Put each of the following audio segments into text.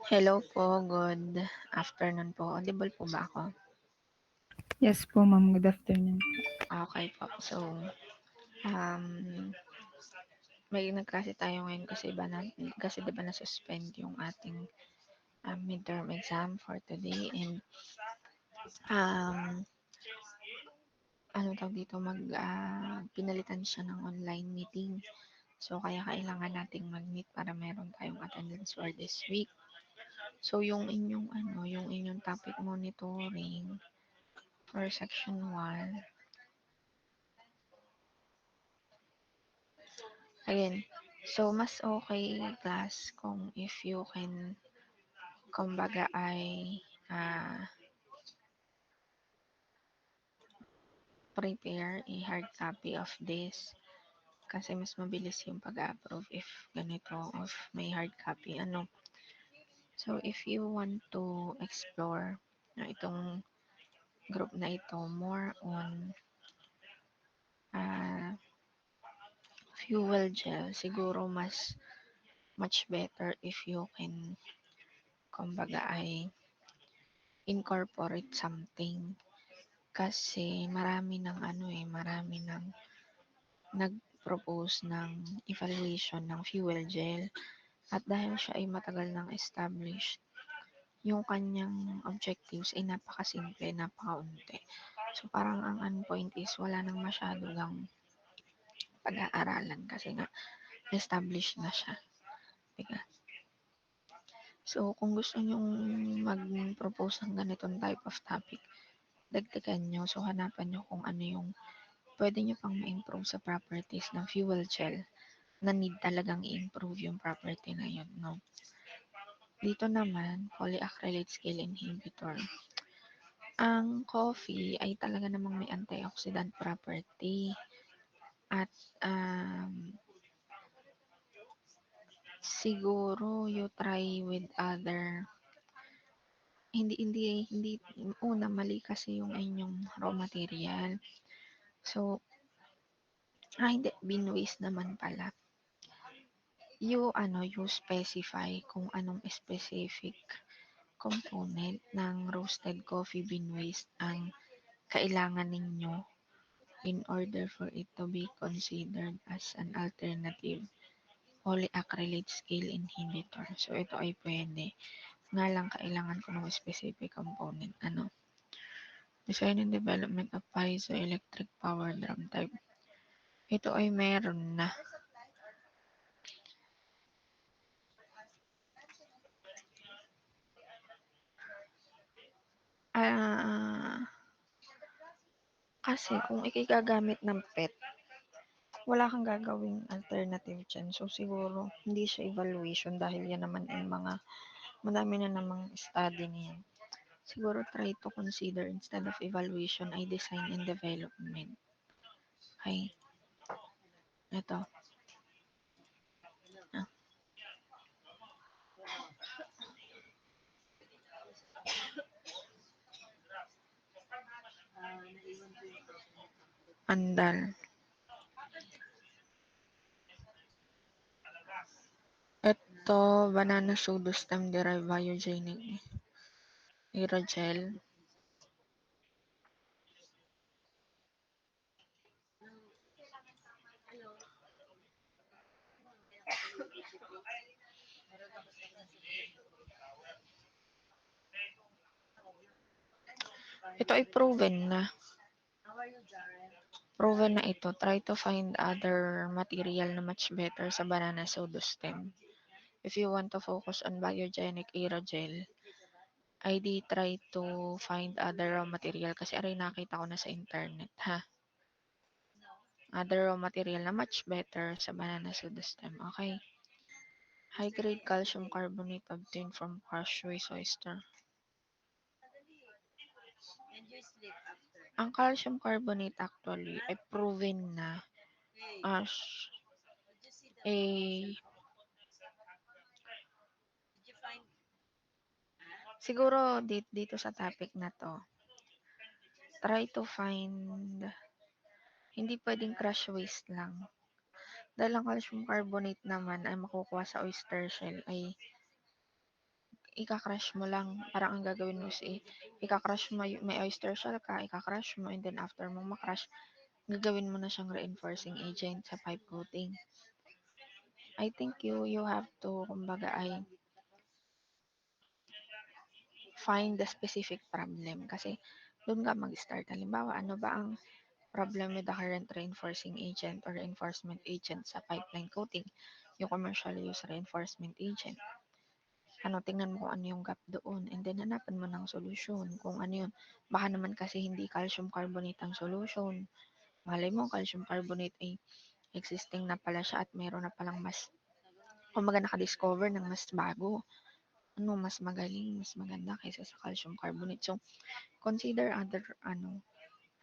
Hello po, good afternoon po. Audible po ba ako? Yes po, ma'am. Good afternoon po. Okay po. So, um, may nagklase tayo ngayon kasi kasi 'di ba na-suspend yung ating midterm exam for today and um, ano tawag dito pinalitan siya ng online meeting. So, kaya kailangan nating mag-meet para meron tayong attendance for this week. So, yung inyong topic monitoring for section 1. Again, so mas okay class kung if you can kumbaga ay ah, prepare a hard copy of this kasi mas mabilis yung pag-approve if ganito, of may hard copy. So if you want to explore itong group na ito more on ah, fuel gel, siguro mas much better if you can kumbaga ay incorporate something. Kasi marami ng nag-propose ng evaluation ng fuel gel at dahil siya ay matagal nang established, yung kanyang objectives ay napakasimple, napakaunti. So parang ang point is wala nang masyadong pag-aaralan kasi nga established na siya. Teka. So kung gusto nyong mag-propose ng ganitong type of topic, dagdagan nyo. So hanapan nyo kung ano yung pwede nyo pang ma-improve sa properties ng fuel gel na need talagang i-improve yung property na yun, no? Dito naman, polyacrylate scale inhibitor. Ang coffee ay talaga namang may antioxidant property at siguro you try with other hindi una mali kasi yung inyong raw material. So, hindi, bin waste naman pala. You specify kung anong specific component ng roasted coffee bean waste ang kailangan ninyo in order for it to be considered as an alternative polyacrylate scale inhibitor. So, ito ay pwede. Nga lang kailangan ko ng specific component. Design and development of piezoelectric power drum type. Ito ay meron na. Kasi kung ikigagamit ng PET, wala kang gagawing alternative dyan. So, siguro, hindi siya evaluation dahil yan naman ay madami na namang study niyan. Siguro try to consider instead of evaluation ay design and development. Okay. Ito. Ah. Andal. Ito, banana pseudo stem derived biogenic aerogel. Ito ay proven na. Proven na ito. Try to find other material na much better sa banana pseudo stem. If you want to focus on biogenic aerogel, ID try to find other raw material kasi aray nakita ko na sa internet, ha? Other raw material na much better sa banana pseudostem. Okay. High-grade calcium carbonate obtained from crushed Swiss oyster. Ang calcium carbonate actually ay proven na as a siguro dito sa topic na to, try to find hindi pwedeng crush waste lang. Dahil ang calcium carbonate naman ay makukuha sa oyster shell ay ika-crush mo lang. Parang ang gagawin mo is ika-crush mo, may oyster shell ka, ika-crush mo, and then after mong ma-crush, gagawin mo na siyang reinforcing agent sa pipe coating. I think you have to, kumbaga ay find the specific problem kasi doon ka mag-start. Halimbawa, ano ba ang problem with the current reinforcing agent or reinforcement agent sa pipeline coating? Yung commercial use reinforcement agent. Tingnan mo kung ano yung gap doon and then hanapan mo ng solusyon kung ano yun. Baka naman kasi hindi calcium carbonate ang solution. Malay mo, calcium carbonate ay existing na pala siya at meron na palang mas, kumbaga nakadiscover ng mas bago. Mas magaling, mas maganda kaysa sa calcium carbonate. So, consider other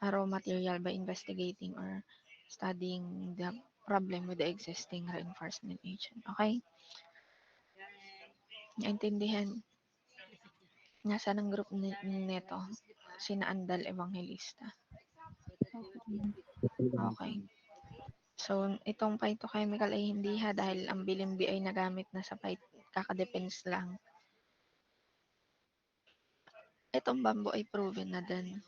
raw material by investigating or studying the problem with the existing reinforcement agent. Okay? Naintindihan? Nasaan ang group nito? Sina Andal Evangelista. Okay. So, itong phytochemical ay hindi dahil ang bilimbi ay nagamit na sa kaka-depends lang. Itong bamboo ay proven na din.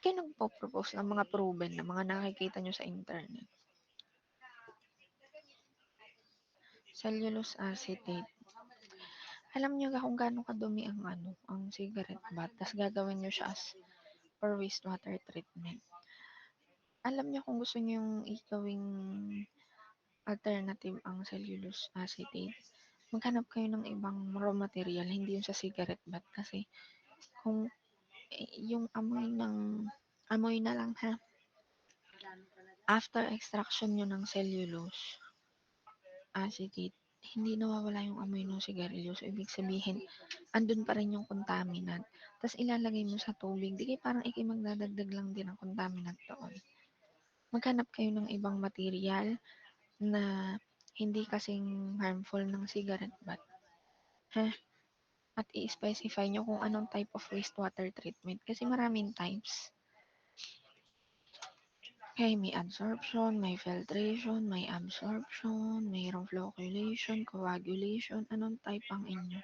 Kaya nagpo-propose ng mga proven na mga nakikita nyo sa internet. Cellulose acetate. Alam nyo kung gaano kadumi ang cigarette butt, tapos gagawin nyo siya as for wastewater treatment. Alam nyo kung gusto nyo yung gawing alternative ang cellulose acetate, maghanap kayo ng ibang raw material, hindi yung sa cigarette butt kasi kung yung amoy na lang ha. After extraction nyo ng cellulose acetate, hindi nawawala yung amoy ng sigarilyo. So, ibig sabihin, andun pa rin yung contaminant. Tapos, ilalagay mo sa tubig. Di kayo parang magdadagdag lang din ang contaminant doon. Maghanap kayo ng ibang material na hindi kasing harmful ng cigarette butt. Ha? At i-specify nyo kung anong type of wastewater treatment. Kasi maraming types. Okay, may adsorption, may filtration, may absorption, mayroong flocculation, coagulation. Anong type ang inyo?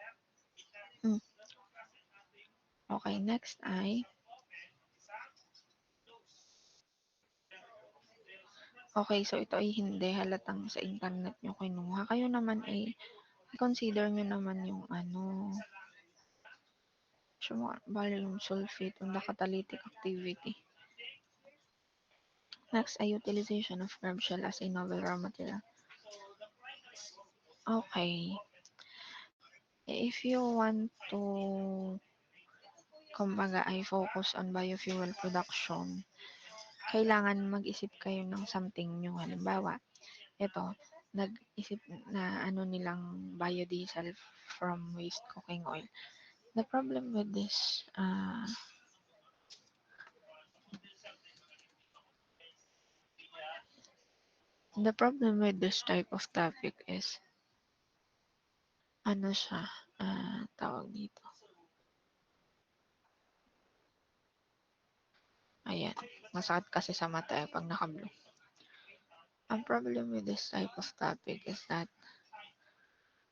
Okay, next ay okay, so ito ay hindi halatang sa internet nyo kinuha. Kayo naman ay consider nyo naman yung volume sulfate on the catalytic activity. Next ay utilization of crab shell as a novel raw material. Okay. If you want to, kumbaga, ay focus on biofuel production, kailangan mag-isip kayo ng something new. Halimbawa, ito, nag-isip na nilang biodiesel from waste cooking oil. The problem with this, type of topic is, siya, tawag dito. Ayan, masakit kasi sa mata pag naka-blue. Ang problem with this type of topic is that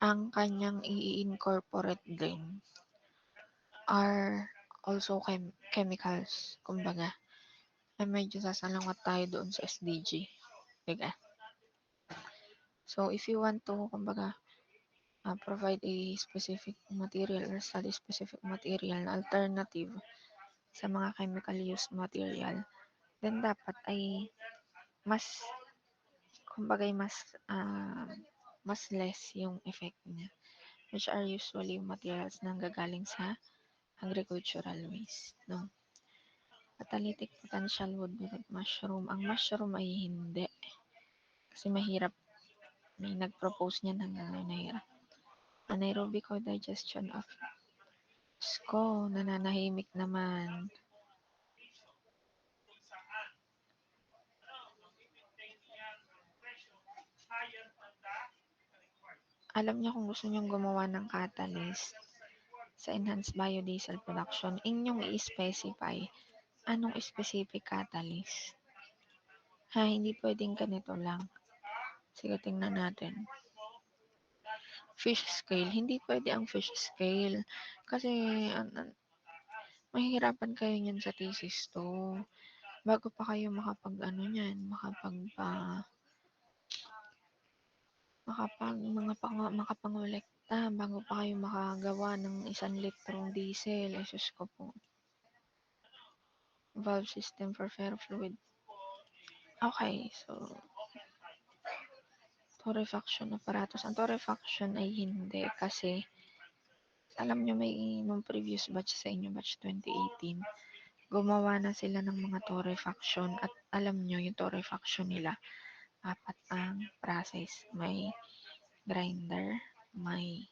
ang kanyang i-incorporate din are also chemicals. Kumbaga, medyo sasalungat tayo doon sa SDG. Diba? So, if you want to, kumbaga, provide a specific material or study specific material na alternative sa mga chemical use material, then dapat ay mas, kumbaga, mas less yung effect niya, which are usually materials na gagaling sa agricultural waste. No? Catalytic potential would be like mushroom. Ang mushroom ay hindi. Kasi mahirap. May nag-propose niyan hanggang ngayon nahirap. Anaerobic digestion of Sko, nananahimik naman. Alam niyo kung gusto niyong gumawa ng catalyst sa enhanced biodiesel production, inyong i-specify anong specific catalyst. Hindi pwedeng ganito lang. Sige, tingnan natin. fish scale. Hindi pwede ang fish scale. Kasi mahihirapan kayo niyan sa thesis 'to. Bago pa kayo makapag-ano niyan, makapangolekta, bago pa kayo makagawa ng 1 litrong diesel. Ay sus ko po. Valve system for ferrofluid. Okay, so torrefaction apparatus. Ang torrefaction ay hindi kasi alam nyo may nung previous batch sa inyo, batch 2018, gumawa na sila ng mga torrefaction at alam nyo yung torrefaction nila, 4 ang process. May grinder, may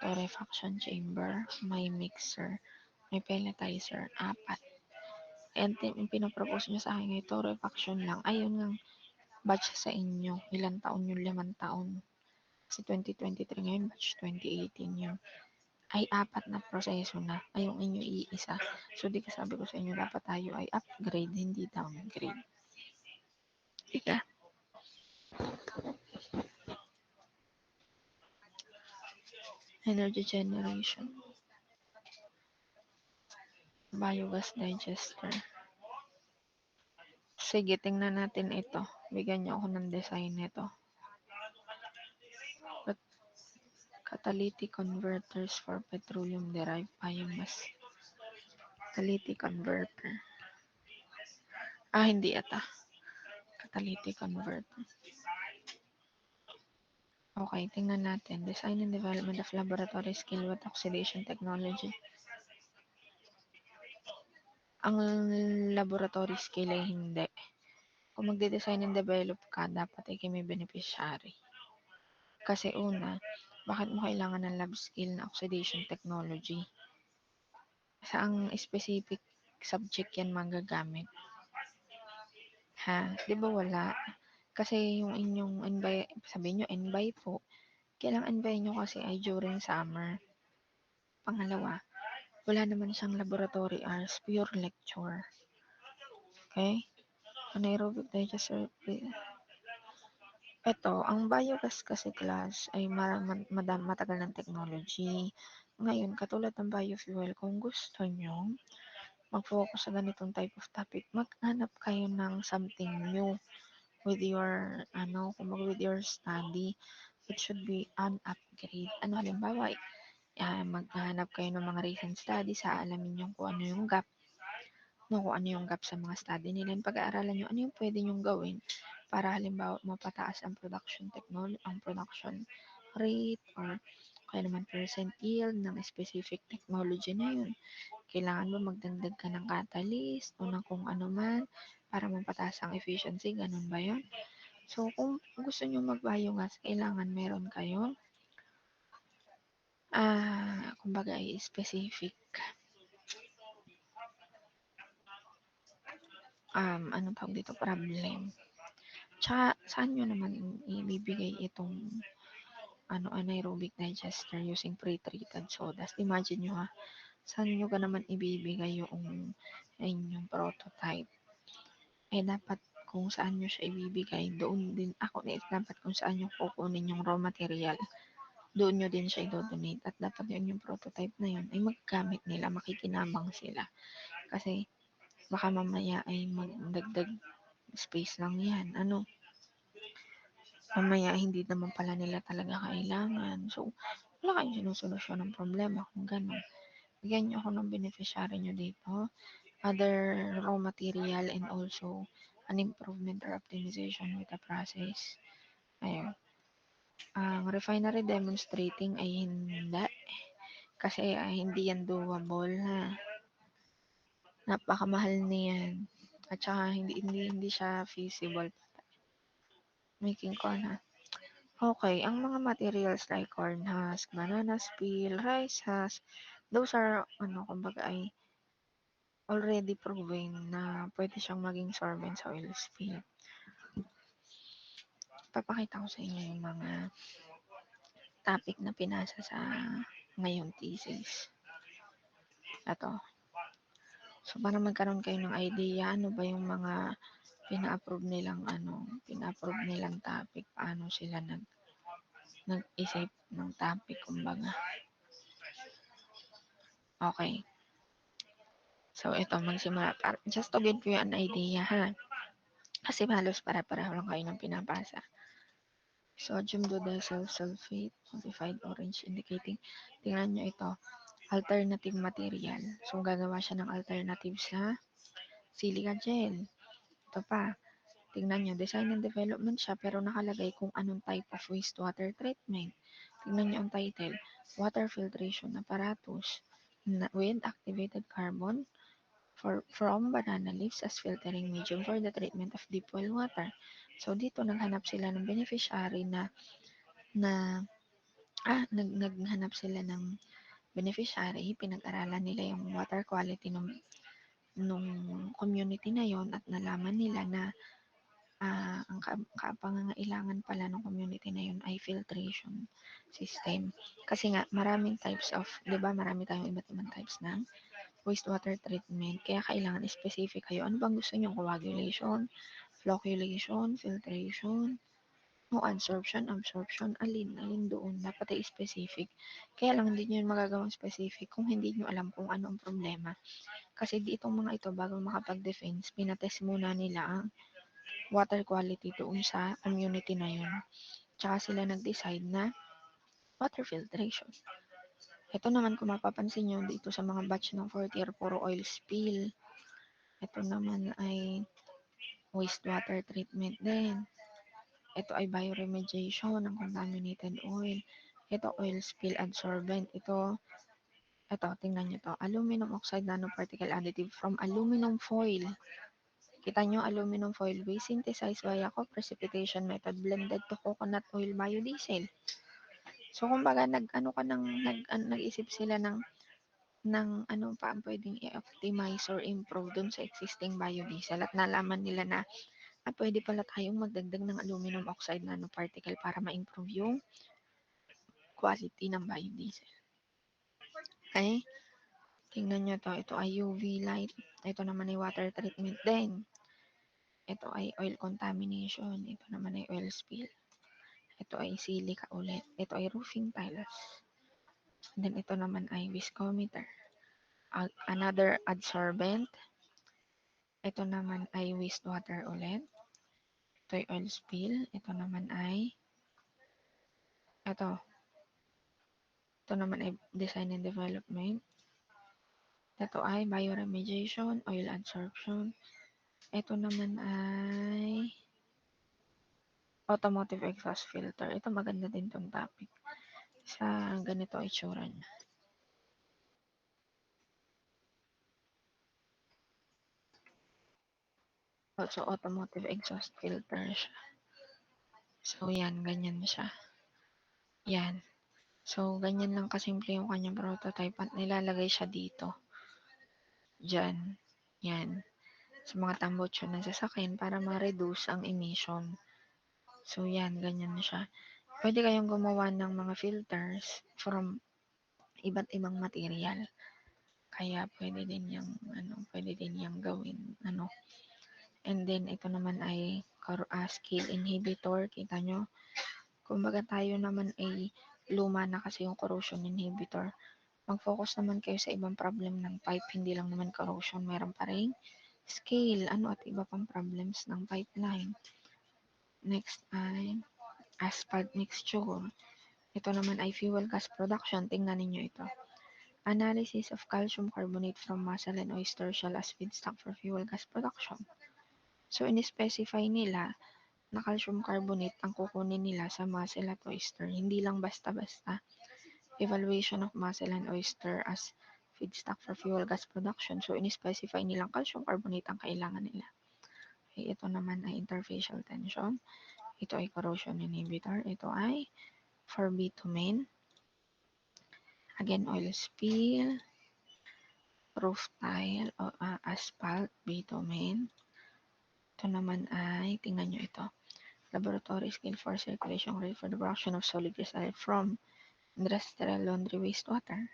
torrefaction chamber, may mixer, may pelletizer, 4. And yung pinapropose nyo sa akin ngayon, torrefaction lang. Ayun nga batch sa inyo. Ilang taon yun? 5 taon. Kasi 2023 ngayon, batch 2018 yun. Ay 4 na proseso na. Ay yung inyo iisa. So di ka sabi ko sa inyo, dapat tayo ay upgrade, hindi downgrade. Ika. Energy generation. Biogas digester. Sige, tingnan natin ito. Bigyan niyo ako ng design nito. Catalytic converters for petroleum-derived biomass. Catalytic converter. Hindi ata. Catalytic converter. Okay, tingnan natin. Design and development of laboratory scale with oxidation technology. Ang laboratory scale ay hindi. Kung magde-design and develop ka, dapat ay may beneficiary. Kasi una, bakit mo kailangan ng lab scale na oxidation technology? Saang specific subject yan magagamit? Di ba wala? Kasi yung inyong sabihin nyo, NBI po, kailangan NBI nyo kasi ay during summer. Pangalawa, wala naman siyang laboratory hours, pure lecture. Okay? Anaerobic digester. Ito, ang biogas kasi class ay matagal ng technology. Ngayon, katulad ng biofuel, kung gusto nyo mag-focus sa ganitong type of topic, maghanap kayo ng something new with your study. It should be an upgrade. Halimbawa, maghanap kayo ng mga recent studies, alamin nyo kung ano yung gap, kung ano yung gap sa mga study nila. Pag-aaralan nyo, ano yung pwede nyong gawin para halimbawa mapataas ang production rate or kaya naman percent yield ng specific technology na yun. Kailangan mo magdagdag ka ng catalyst o ng kung ano man para mapataas ang efficiency, ganun ba yun? So, kung gusto nyo mag-biogas, kailangan meron kayong kumbaga ay specific anong tawag dito, problem. Tsaka, saan nyo naman ibibigay itong anaerobic digester using pre-treated sodas? Imagine nyo saan nyo ka naman ibibigay yung inyong prototype? Dapat kung saan nyo siya ibibigay, doon din, dapat kung saan nyo kukunin yung raw material, doon nyo din siya i-donate. At dapat yung prototype na yun ay maggamit nila, makikinabang sila. Kasi, baka mamaya ay magdagdag space lang yan. Mamaya hindi naman pala nila talaga kailangan. So, wala kayong sinusolusyon ng problema kung gano'n. Bigyan nyo ako ng beneficiary nyo dito. Other raw material and also an improvement or optimization with the process. Ayun. Ang refinery demonstrating ay hindi. Kasi hindi yan doable Napakamahal niyan. At saka hindi siya feasible. Making corn Okay, ang mga materials like corn husk, banana peel, rice husk, those are kumbaga ay already proven na pwede siyang maging sorbent sa oil spill. Papakita ko sa inyo yung mga topic na pinasa sa ngayong thesis. Ito. So, para magkaroon kayo ng idea, ano ba yung mga pina-approve nilang topic, paano sila nag-isip ng topic, kumbaga. Okay. So, ito, magsimula. Just to give you an idea, ha? Kasi halos para-pareho lang kayo ng pinapasa. Sodium dodecyl sulfate, modified orange, indicating, tingnan nyo ito, alternative material. So, gagawa siya ng alternative sa silica gel. Ito pa, tingnan nyo, design and development siya, pero nakalagay kung anong type of wastewater treatment. Tingnan nyo ang title, water filtration apparatus with activated carbon from banana leaves as filtering medium for the treatment of deep well water. So, dito naghanap sila ng beneficiary naghanap sila ng beneficiary, pinag-aralan nila yung water quality nung community na yon at nalaman nila na ang kapangangailangan pala ng community na yun ay filtration system. Kasi nga, maraming types of, di ba, marami tayong iba't ibang types ng wastewater treatment. Kaya kailangan specific kayo. Ano bang gusto nyo? Coagulation, flocculation, filtration, no absorption, alin doon. Dapat ay specific. Kaya lang hindi nyo yun magagawang specific kung hindi nyo alam kung ano ang problema. Kasi itong mga ito, bago makapag-defense, pinatest muna nila ang water quality doon sa community na yun. Tsaka sila nag-decide na water filtration. Ito naman kung mapapansin nyo dito sa mga batch ng 4th year, puro oil spill. Ito naman ay wastewater treatment din. Ito ay bioremediation ng contaminated oil. Ito oil spill adsorbent. Ito, tingnan nyo to. Aluminum oxide nanoparticle additive from aluminum foil. Kita nyo, aluminum foil waste synthesized via co-precipitation method blended to coconut oil biodiesel. So, kumbaga, nag-isip sila ng ano pa ang pwedeng i-optimize or improve dun sa existing biodiesel at nalaman nila na pwede pala tayong magdagdag ng aluminum oxide nanoparticle para ma-improve yung quality ng biodiesel. Okay? Tingnan nyo to. Ito ay UV light. Ito naman ay water treatment din. Ito ay oil contamination. Ito naman ay oil spill. Ito ay silica ulit. Ito ay roofing tiles. Then ito naman ay viscometer. Another adsorbent. Ito naman ay wastewater ulit. Ito ay oil spill. Ito naman ay ito naman ay design and development. Ito ay bioremediation, oil adsorption. Ito naman ay automotive exhaust filter. Ito maganda din tong topic. Sa ganito ay itsura niya. So, automotive exhaust filter siya. So, yan. Ganyan siya. Yan. So, ganyan lang kasimple yung kanyang prototype at nilalagay siya dito. Diyan. Yan. Sa mga tambutso ng sasakyan para ma-reduce ang emission. So, yan. Ganyan siya. Pwede kayong gumawa ng mga filters from iba't ibang material. Kaya pwede din yung gawin. And then, ito naman ay scale inhibitor. Kita nyo? Kumbaga tayo naman ay luma na kasi yung corrosion inhibitor. Mag-focus naman kayo sa ibang problem ng pipe. Hindi lang naman corrosion. Meron pa rin scale. At iba pang problems ng pipeline. Next ay asphalt mixture. Ito naman ay fuel gas production. Tingnan ninyo ito. Analysis of calcium carbonate from mussel and oyster shell as feedstock for fuel gas production. So, in-specify nila na calcium carbonate ang kukunin nila sa mussel at oyster. Hindi lang basta-basta. Evaluation of mussel and oyster as feedstock for fuel gas production. So, in-specify nilang calcium carbonate ang kailangan nila. Okay, ito naman ay interfacial tension. Ito ay corrosion inhibitor. Ito ay for bitumen. Again, oil spill, roof tile, asphalt, bitumen. Ito naman ay, tingnan nyo ito, laboratory scale for circulation rate for the production of solid waste from industrial laundry wastewater.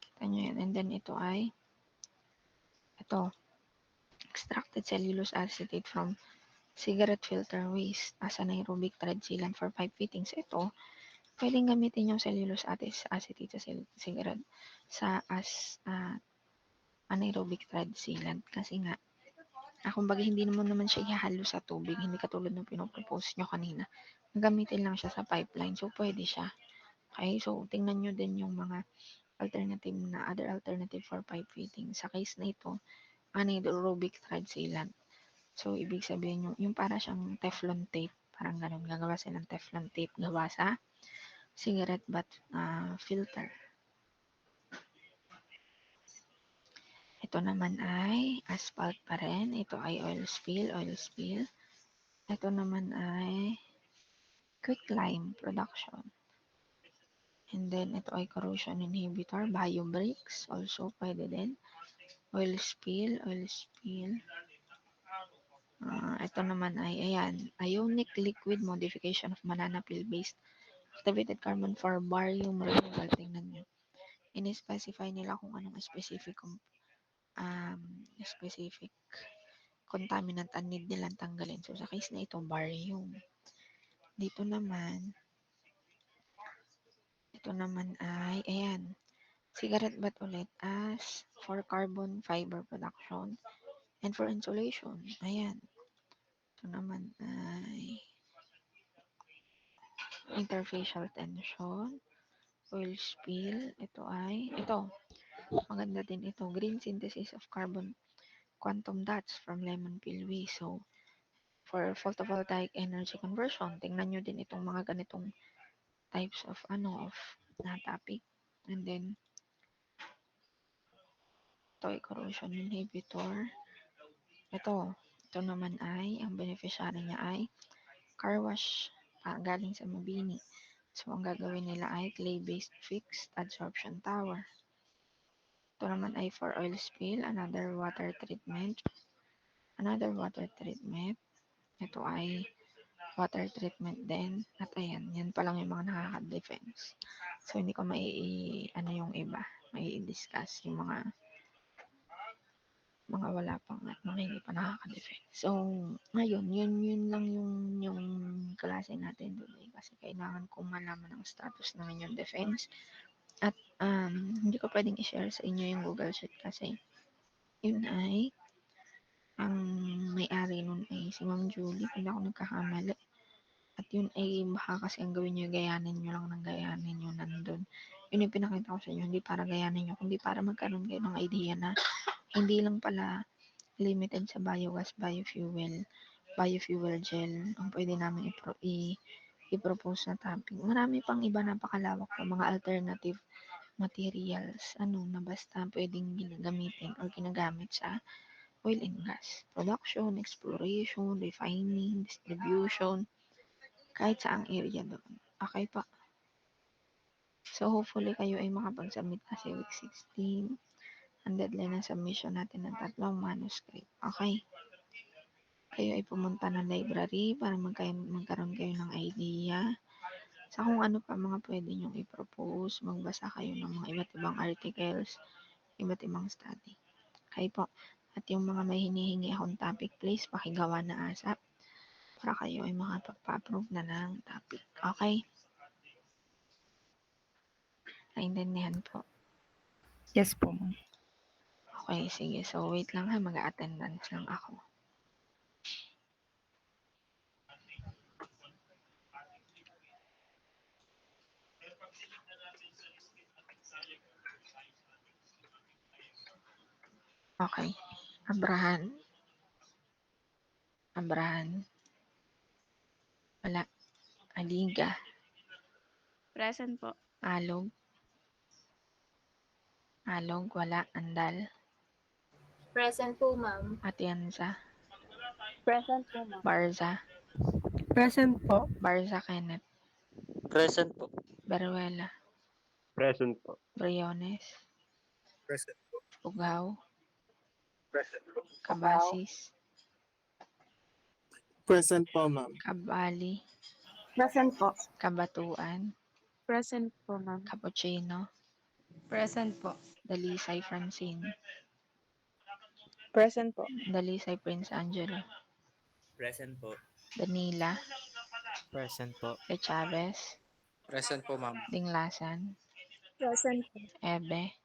Kita nyo yan. And then ito ay, extracted cellulose acetate from cigarette filter waste as anaerobic thread sealant for pipe fittings. Ito, pwedeng gamitin yung cellulose acetate sa cigarette as anaerobic thread sealant kasi nga, kumbaga hindi naman siya ihahalo sa tubig, hindi katulad ng pinopropose nyo kanina. Gamitin lang siya sa pipeline, so pwede siya. Okay, so tingnan nyo din yung mga other alternative for pipe fitting. Sa case na ito, anaerobic thread sealant. So, ibig sabihin yung para siyang Teflon tape, parang ganun, gagawa silang Teflon tape gawa sa cigarette butt filter. Ito naman ay asphalt pa rin. Ito ay oil spill. Ito naman ay quicklime production. And then, ito ay corrosion inhibitor, BioBricks, also pwede din. Oil spill. Ito naman ay, ayan, ionic liquid modification of banana peel-based activated carbon for barium removal. Tingnan nyo. In-specify nila kung anong specific contaminant ang need nilang tanggalin. So, sa case na ito, barium. Dito naman, ito naman ay, ayan, cigarette butt ulit as for carbon fiber production and for insulation. Ayan. Ito naman ay interfacial tension, oil spill. Ito, maganda din ito. Green synthesis of carbon quantum dots from lemon peel waste. So, for photovoltaic energy conversion, tingnan nyo din itong mga ganitong types of topic. And then, ito ay corrosion inhibitor. Ito naman ay, ang beneficiary niya ay car wash galing sa Mabini. So, ang gagawin nila ay clay-based fixed absorption tower. Ito naman ay for oil spill, another water treatment. Ito ay water treatment din. At ayan, yan pa lang yung mga nakaka-defense. So, hindi ko yung iba. Mai-discuss yung mga wala pang at mga hindi pa nakaka-defense. So, ngayon, yun lang yung klase natin today. Kasi kailangan kong malaman ang status ng inyong defense. At hindi ko pwedeng i-share sa inyo yung Google Sheet kasi yun ay ang may-ari nun ay si Ma'am Julie, kung ako nagkakamali. At yun ay baka kasi ang gawin nyo, gayanin nyo lang ng gayanin nyo nandun. Yun yung pinakita ko sa inyo, hindi para gayanin nyo, kundi para magkaroon kayo ng idea na hindi lang pala limited sa biogas, biofuel gel ang pwede namin i-propose na topic. Marami pang iba, napakalawak pa, mga alternative materials na basta pwedeng gamitin or ginagamit sa oil and gas production, exploration, refining, distribution, kahit saang area doon. Okay pa. So, hopefully kayo ay makapag-submit kasi week 16. Ang deadline ng submission natin ng 3 manuscript. Okay. Kayo ay pumunta ng library para magkaroon kayo ng idea sa kung ano pa mga pwede nyong i-propose. Magbasa kayo ng mga iba't ibang articles, iba't ibang study. Okay po. At yung mga may hinihingi akong topic, please pakigawa na ASAP para kayo ay makapagpa-approve na ng topic. Okay? Naintindihan po. Yes po, ma'am. Okay, sige. So, wait lang ha. Mag-attendance lang ako. Okay. Abrahan. Wala. Aliga. Present po. Alog. Wala. Andal. Present po, ma'am. Atienza. Present po, ma'am. Barza. Present po. Barza Kenneth. Present po. Beruela. Present po. Briones. Present po. Ughaw. Present po. Cabasis. Present po, ma'am. Kabali. Present po. Kabatuan. Present po, ma'am. Cappuccino. Present po. Dalisay Francine. Present po. Dalisay Prince Angelo. Present po. Danila, Present po. De Chavez, Present po, ma'am. Dinglasan, Present po. Ebe,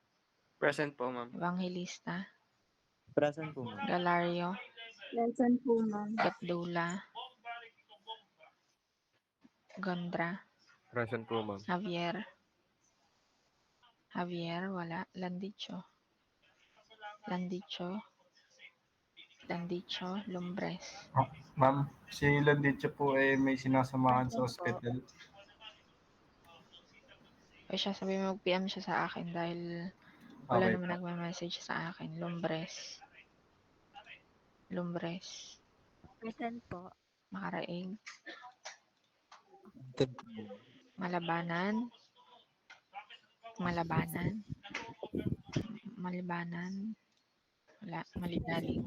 Present po, ma'am. Evangelista, Present po, ma'am. Galario, Present po, ma'am. Gatdula, Gondra, Present po, ma'am. Javier, wala. Landicho, Lumbres. Ma'am, si Landicho po ay may sinasamahan sa Present po. ospital. O siya, sabi mo mag-PM siya sa akin dahil wala Okay naman po. nagme-message sa akin. Lumbres, Present po. Makaraig, Malabanan, wala. Maligalig,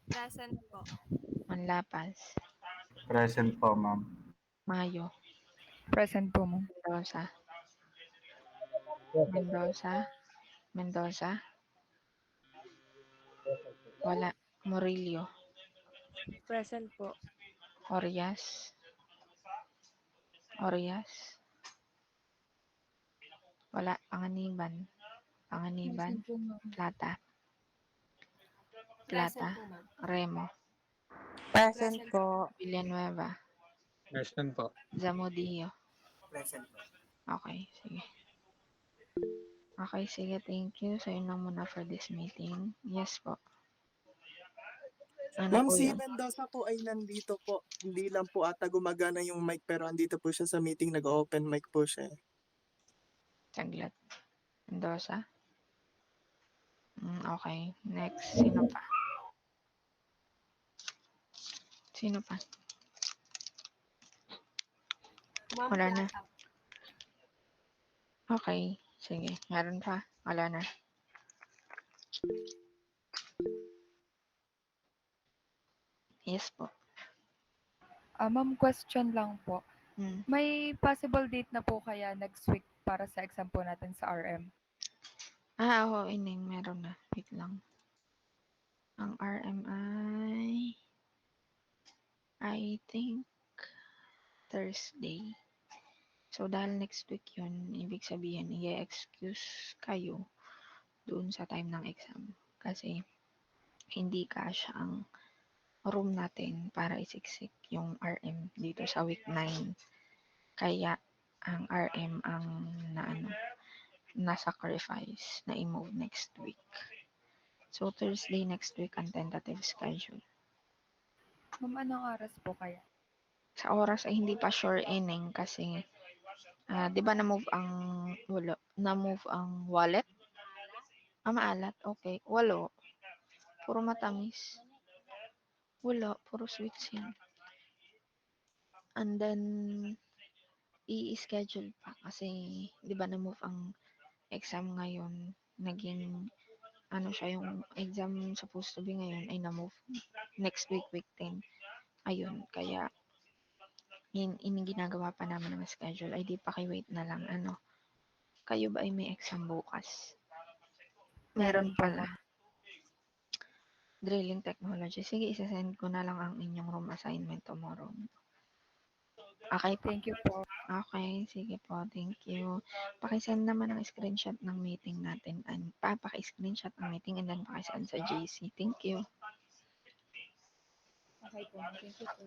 Present po. Manlapas, Present po, ma'am. Mayo, Present po, ma'am. Mendoza, wala. Murillo, Present po. Orias, wala. Panganiban, Po, ma'am. Plata, Present po, ma'am. Remo, Present po. Villanueva, Present po. Zamudio. Present po. Okay, sige. Okay, sige. Thank you. So, yun lang muna for this meeting. Yes po. Ano Ma'am, po si yun? Mendoza po ay nandito po. Hindi lang po ata gumagana yung mic pero andito po siya sa meeting. Nag-open mic po siya. Saglit. Mendoza? Okay. Next. Sino pa? Ma'am, Wala na. Plata. Okay. Sige. Meron pa? Wala na. Yes po. Ma'am, question lang po. Hmm. May possible date na po kaya next week para sa exam po natin sa RM? Oo, ining. Meron na. Wait lang. Ang RMI, I think, Thursday. So, dahil next week yun, ibig sabihin, i-excuse kayo doon sa time ng exam. Kasi, hindi kasya ang room natin para isiksik yung RM dito sa week 9. Kaya, ang RM ang na-sacrifice na i-move next week. So, Thursday next week ang tentative schedule. Ma'am, anong oras po kaya? Sa oras ay hindi pa sure ining kasi 'di ba na-move ang wallet? Maalat. Okay. 8. Puro matamis. Wala, puro sweets yan. And then i-schedule pa kasi 'di ba na-move ang exam ngayon. Naging siya yung exam supposed to be ngayon ay na-move next week, week 10. Ayun, kaya ginagawa pa namin ng schedule ay di wait na lang kayo ba ay may exam bukas? Meron po, pala. ma'am. Drilling technology. Sige, isa-send ko na lang ang inyong room assignment tomorrow. Okay po. Thank you po. Okay, sige po. Thank you. Paki-send naman ang screenshot ng meeting natin. Paki-screenshot ng meeting and then paki-send sa JC. Thank you. Okay po, ma'am. Thank you po.